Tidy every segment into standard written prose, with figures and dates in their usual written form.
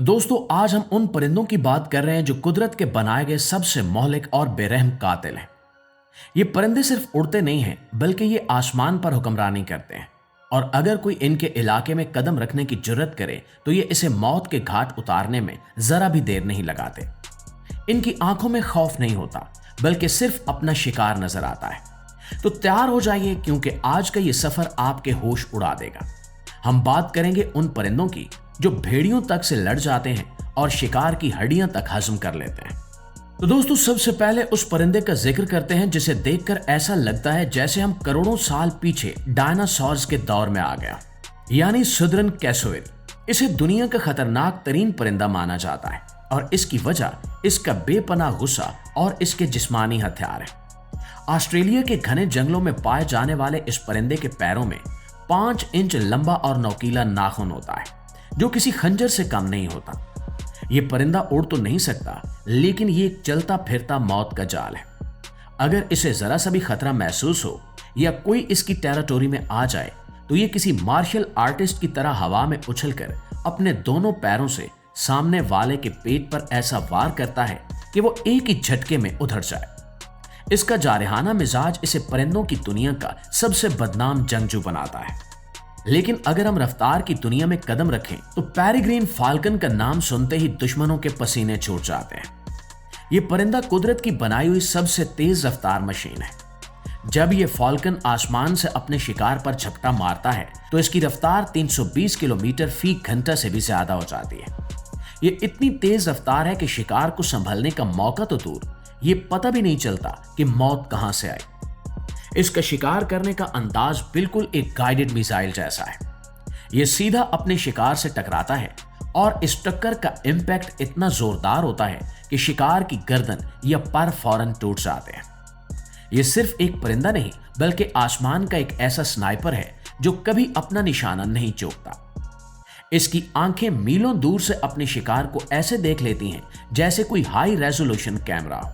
दोस्तों आज हम उन परिंदों की बात कर रहे हैं जो कुदरत के बनाए गए सबसे मोहलिक और बेरहम कातिल हैं। ये परिंदे सिर्फ उड़ते नहीं हैं बल्कि ये आसमान पर हुक्मरानी करते हैं और अगर कोई इनके इलाके में कदम रखने की जुर्रत करे तो ये इसे मौत के घाट उतारने में जरा भी देर नहीं लगाते। इनकी आंखों में खौफ नहीं होता बल्कि सिर्फ अपना शिकार नजर आता है। तो तैयार हो जाइए क्योंकि आज का ये सफर आपके होश उड़ा देगा। हम बात करेंगे उन परिंदों की जो भेड़ियों तक से लड़ जाते हैं और शिकार की हड्डियां तक हजम कर लेते हैं। तो दोस्तों सबसे पहले उस परिंदे का जिक्र करते हैं जिसे देखकर ऐसा लगता है जैसे हम करोड़ों साल पीछे डायनासोर्स के दौर में आ गया, यानी सुदर्न कैसोवेरी। इसे दुनिया का खतरनाक तरीन परिंदा माना जाता है और इसकी वजह इसका बेपनाह गुस्सा और इसके जिस्मानी हथियार है। ऑस्ट्रेलिया के घने जंगलों में पाए जाने वाले इस परिंदे के पैरों में 5 इंच लंबा और नोकीला नाखून होता है जो किसी खंजर से कम नहीं होता। यह परिंदा उड़ तो नहीं सकता लेकिन ये एक चलता फिरता मौत का जाल है। अगर इसे जरा सा भी खतरा महसूस हो या कोई इसकी टेरिटोरी में आ जाए तो ये किसी मार्शल आर्टिस्ट की तरह हवा में उछलकर अपने दोनों पैरों से सामने वाले के पेट पर ऐसा वार करता है कि वो एक ही झटके में उधड़ जाए। इसका जारहाना मिजाज इसे परिंदों की दुनिया का सबसे बदनाम जंगजू बनाता है। लेकिन अगर हम रफ्तार की दुनिया में कदम रखें तो पेरिग्रीन फाल्कन का नाम सुनते ही दुश्मनों के पसीने छूट जाते हैं। यह परिंदा कुदरत की बनाई हुई सबसे तेज रफ्तार मशीन है। जब यह फाल्कन आसमान से अपने शिकार पर झपटा मारता है तो इसकी रफ्तार 320 किलोमीटर फी घंटा से भी ज्यादा हो जाती है। यह इतनी तेज रफ्तार है कि शिकार को संभलने का मौका तो दूर, ये पता भी नहीं चलता कि मौत कहां से आई। इसका शिकार करने का अंदाज बिल्कुल एक गाइडेड मिसाइल जैसा है। यह सीधा अपने शिकार से टकराता है और इस टक्कर का इंपैक्ट इतना जोरदार होता है कि शिकार की गर्दन या पर फौरन टूट जाते हैं। यह सिर्फ एक परिंदा नहीं बल्कि आसमान का एक ऐसा स्नाइपर है जो कभी अपना निशाना नहीं चूकता। इसकी आंखें मीलों दूर से अपने शिकार को ऐसे देख लेती हैं जैसे कोई हाई रेजोल्यूशन कैमरा हो।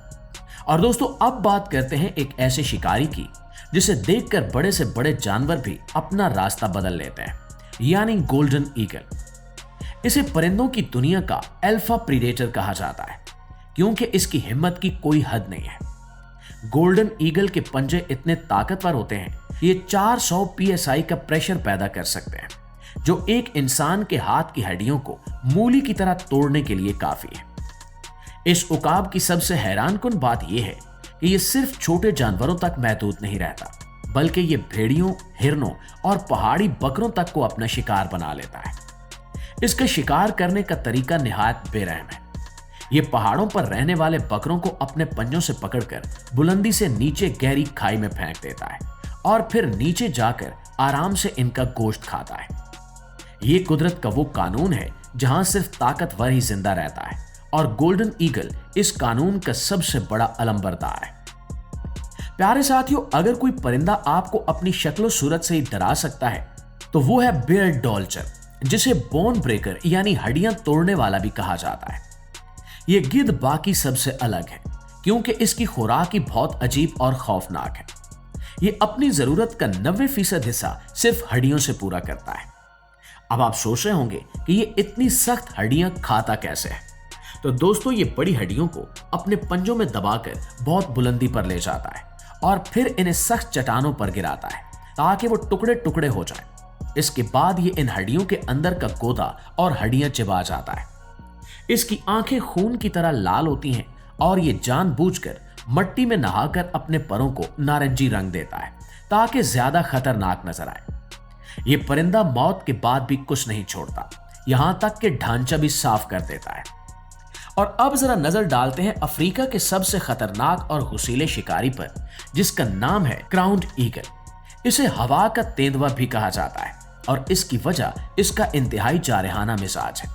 और दोस्तों अब बात करते हैं एक ऐसे शिकारी की जिसे देखकर बड़े से बड़े जानवर भी अपना रास्ता बदल लेते हैं, यानी गोल्डन ईगल। इसे परिंदों की दुनिया का अल्फा प्रीडेटर कहा जाता है क्योंकि इसकी हिम्मत की कोई हद नहीं है। गोल्डन ईगल के पंजे इतने ताकतवर होते हैं ये 400 psi का प्रेशर पैदा कर सकते हैं जो एक इंसान के हाथ की हड्डियों को मूली की तरह तोड़ने के लिए काफी है। इस उकाब की सबसे हैरानकुन बात यह है कि यह सिर्फ छोटे जानवरों तक महदूद नहीं रहता बल्कि यह भेड़ियों, हिरनों और पहाड़ी बकरों तक को अपना शिकार बना लेता है। इसका शिकार करने का तरीका निहायत बेरहम है। यह पहाड़ों पर रहने वाले बकरों को अपने पंजों से पकड़कर बुलंदी से नीचे गहरी खाई में फेंक देता है और फिर नीचे जाकर आराम से इनका गोश्त खाता है। यह कुदरत का वो कानून है जहां सिर्फ ताकतवर ही जिंदा रहता है और गोल्डन ईगल इस कानून का सबसे बड़ा अलंबरदार है। प्यारे साथियों, अगर कोई परिंदा आपको अपनी शक्ल सूरत से ही डरा सकता है तो वो है बियर्ड डॉल्चर, जिसे बोन ब्रेकर यानी हड्डियां तोड़ने वाला भी कहा जाता है। यह गिद्ध बाकी सबसे अलग है क्योंकि इसकी खुराक ही बहुत अजीब और खौफनाक है। यह अपनी जरूरत का 90% हिस्सा सिर्फ हड्डियों से पूरा करता है। अब आप सोच रहे होंगे कि ये इतनी सख्त हड्डियां खाता कैसे है। तो दोस्तों ये बड़ी हड्डियों को अपने पंजों में दबाकर बहुत बुलंदी पर ले जाता है और फिर इन्हें सख्त चट्टानों पर गिराता है ताकि वो टुकड़े टुकड़े हो जाएं। इसके बाद ये इन हड्डियों के अंदर का गोदा और हड्डियां चिबा जाता है। इसकी आंखें खून की तरह लाल होती हैं और ये जानबूझकर मट्टी में नहाकर अपने परों को नारंगी रंग देता है ताकि ज्यादा खतरनाक नजर आए। ये परिंदा मौत के बाद भी कुछ नहीं छोड़ता, यहां तक कि ढांचा भी साफ कर देता है। और अब जरा नजर डालते हैं अफ्रीका के सबसे खतरनाक और हुसीले शिकारी पर जिसका नाम है क्राउन्ड ईगल। इसे हवा का तेंदुआ भी कहा जाता है और इसकी वजह इसका इंतहाई जारहाना मिजाज है।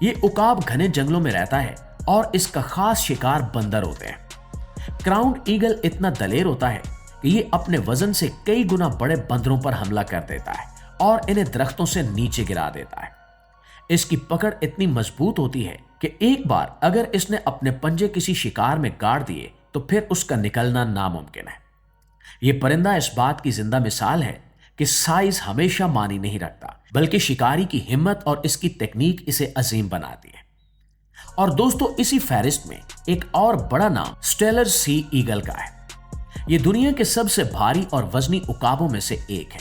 ये उकाब घने जंगलों में रहता है और इसका खास शिकार बंदर होते हैं। क्राउन्ड ईगल इतना दलेर होता है कि ये अपने वजन से कई गुना बड़े बंदरों पर हमला कर देता है और इन्हें दरख्तों से नीचे गिरा देता है। इसकी पकड़ इतनी मजबूत होती है कि एक बार अगर इसने अपने पंजे किसी शिकार में गाड़ दिए तो फिर उसका निकलना नामुमकिन है। यह परिंदा इस बात की जिंदा मिसाल है कि साइज हमेशा मानी नहीं रखता, बल्कि शिकारी की हिम्मत और इसकी टेक्निक इसे अजीम बनाती है। और दोस्तों, इसी फहरिस्त में एक और बड़ा नाम स्टेलर सी ईगल का है। यह दुनिया के सबसे भारी और वजनी उकाबों में से एक है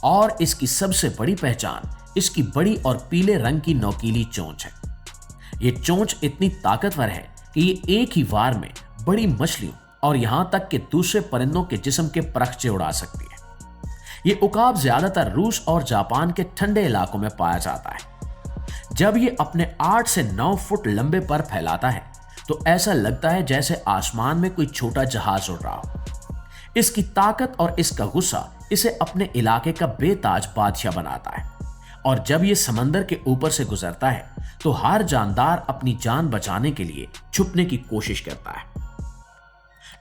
और इसकी सबसे बड़ी पहचान इसकी बड़ी और पीले रंग की नोकीली चोंच है। यह चोंच इतनी ताकतवर है कि ये एक ही वार में बड़ी मछलियों और यहां तक कि दूसरे परिंदों के जिस्म के परखचे उड़ा सकती है। ये उकाब ज्यादातर रूस और जापान के ठंडे इलाकों में पाया जाता है। जब ये अपने 8 से 9 फुट लंबे पर फैलाता है तो ऐसा लगता है जैसे आसमान में कोई छोटा जहाज उड़ रहा हो। इसकी ताकत और इसका गुस्सा इसे अपने इलाके का बेताज बादशाह बनाता है और जब ये समंदर के ऊपर से गुजरता है तो हर जानदार अपनी जान बचाने के लिए छुपने की कोशिश करता है।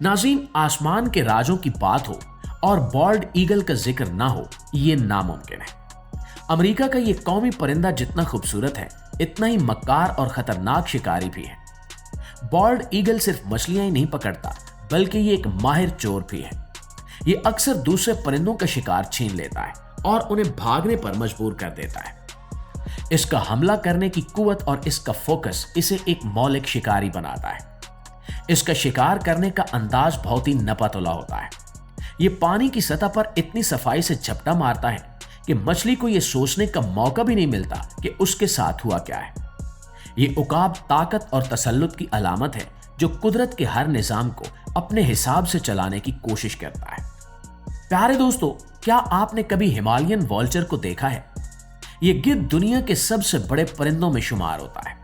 नाज़रीन, आसमान के राजों की बात हो और बॉल्ड ईगल का जिक्र ना हो, ये नामुमकिन है। अमेरिका का ये कौमी परिंदा जितना खूबसूरत है, इतना ही मक्कार और खतरनाक शिकारी भी है। बॉल्ड ईगल सिर्फ मछलियां ही नहीं पकड़ता, बल्कि ये एक माहिर चोर भी है। ये अक्सर दूसरे परिंदों का शिकार छीन लेता है और उन्हें भागने पर मजबूर कर देता है। इसका हमला करने की कुव्वत और इसका फोकस इसे एक मौलिक शिकारी बनाता है। इसका शिकार करने का अंदाज बहुत ही नपतुला होता है। ये पानी की सतह पर इतनी सफाई से झपटा मारता है कि मछली को यह सोचने का मौका भी नहीं मिलता कि उसके साथ हुआ क्या है। ये उकाब ताकत और तसल्लुत की अलामत है जो कुदरत के हर निजाम को अपने हिसाब से चलाने की कोशिश करता है। प्यारे दोस्तों, क्या आपने कभी हिमालयन वॉल्चर को देखा है? ये गिद्ध दुनिया के सबसे बड़े परिंदों में शुमार होता है।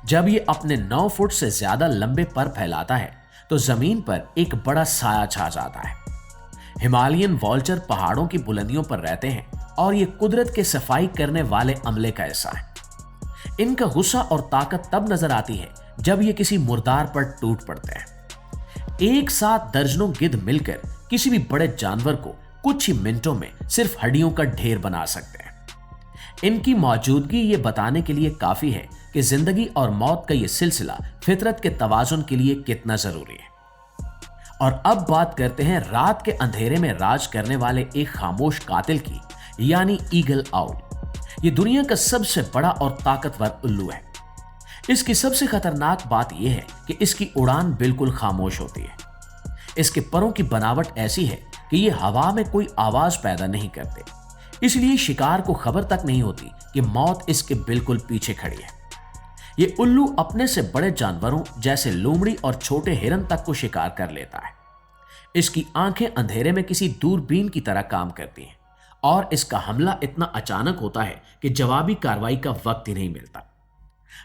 जब ये अपने 9 फुट से ज्यादा लंबे पर फैलाता है तो जमीन पर एक बड़ा साया छा जाता है। हिमालयन वॉल्चर पहाड़ों की बुलंदियों पर रहते हैं और ये कुदरत के सफाई करने वाले अमले का हिस्सा है। इनका गुस्सा और ताकत तब नजर आती है जब ये किसी मुर्दार पर टूट पड़ते हैं। एक साथ दर्जनों गिद्ध मिलकर किसी भी बड़े जानवर को कुछ ही मिनटों में सिर्फ हड्डियों का ढेर बना सकते हैं। इनकी मौजूदगी ये बताने के लिए काफी है कि जिंदगी और मौत का ये सिलसिला फितरत के तवाजुन के लिए कितना जरूरी है। और अब बात करते हैं रात के अंधेरे में राज करने वाले एक खामोश कातिल की, यानी ईगल आउल। ये दुनिया का सबसे बड़ा और ताकतवर उल्लू है। इसकी सबसे खतरनाक बात यह है कि इसकी उड़ान बिल्कुल खामोश होती है। इसके परों की बनावट ऐसी है कि ये हवा में कोई आवाज पैदा नहीं करते, इसलिए शिकार को खबर तक नहीं होती कि मौत इसके बिल्कुल पीछे खड़ी है। ये उल्लू अपने से बड़े जानवरों जैसे लोमड़ी और छोटे हिरन तक को शिकार कर लेता है। इसकी आंखें अंधेरे में किसी दूरबीन की तरह काम करती हैं और इसका हमला इतना अचानक होता है कि जवाबी कार्रवाई का वक्त ही नहीं मिलता।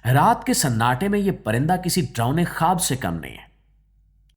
रात के सन्नाटे में यह परिंदा किसी डरावने ख्वाब से कम नहीं है।